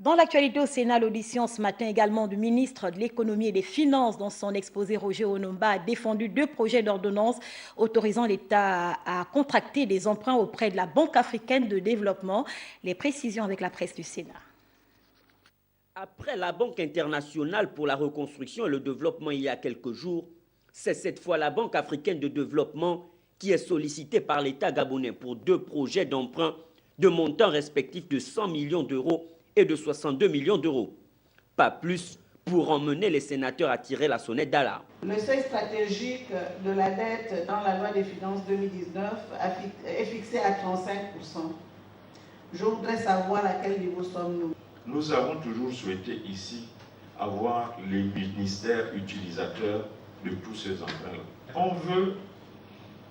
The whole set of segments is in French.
Dans l'actualité au Sénat, l'audition ce matin également du ministre de l'Économie et des Finances. Dans son exposé, Roger Onumba a défendu 2 projets d'ordonnance autorisant l'État à contracter des emprunts auprès de la Banque africaine de développement. Les précisions avec la presse du Sénat. Après la Banque internationale pour la reconstruction et le développement il y a quelques jours, c'est cette fois la Banque africaine de développement qui est sollicitée par l'État gabonais pour 2 projets d'emprunt de montant respectif de 100 millions d'euros et de 62 millions d'euros. Pas plus pour emmener les sénateurs à tirer la sonnette d'alarme. Le seuil stratégique de la dette dans la loi des finances 2019 est fixé à 35%. Je voudrais savoir à quel niveau sommes-nous. Nous avons toujours souhaité ici avoir les ministères utilisateurs de tous ces emprunts. On veut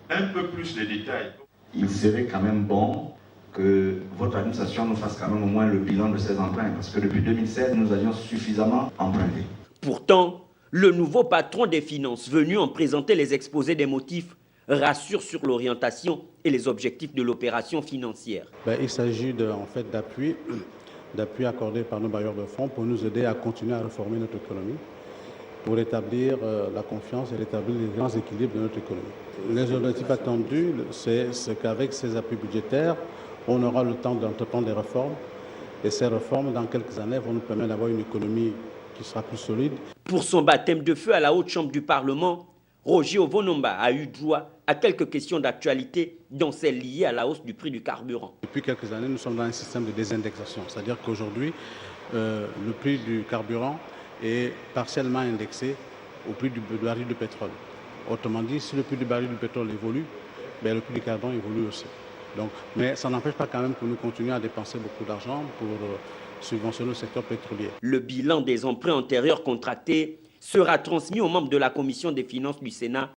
un peu plus de détails. Il serait quand même bon que votre administration nous fasse quand même au moins le bilan de ces emprunts, parce que depuis 2016, nous avions suffisamment emprunté. Pourtant, le nouveau patron des finances, venu en présenter les exposés des motifs, rassure sur l'orientation et les objectifs de l'opération financière. Il s'agit en fait d'appui accordé par nos bailleurs de fonds pour nous aider à continuer à réformer notre économie, pour rétablir la confiance et rétablir les grands équilibres de notre économie. Les objectifs attendus, c'est qu'avec ces appuis budgétaires, on aura le temps d'entreprendre des réformes. Et ces réformes, dans quelques années, vont nous permettre d'avoir une économie qui sera plus solide. Pour son baptême de feu à la Haute Chambre du Parlement, Roger Onumba a eu droit à quelques questions d'actualité, dont celles liées à la hausse du prix du carburant. Depuis quelques années, nous sommes dans un système de désindexation. C'est-à-dire qu'aujourd'hui, le prix du carburant est partiellement indexé au prix du baril de pétrole. Autrement dit, si le prix du baril de pétrole évolue, le prix du carburant évolue aussi. Mais ça n'empêche pas quand même que nous continuions à dépenser beaucoup d'argent pour subventionner le secteur pétrolier. Le bilan des emprunts antérieurs contractés sera transmis aux membres de la Commission des finances du Sénat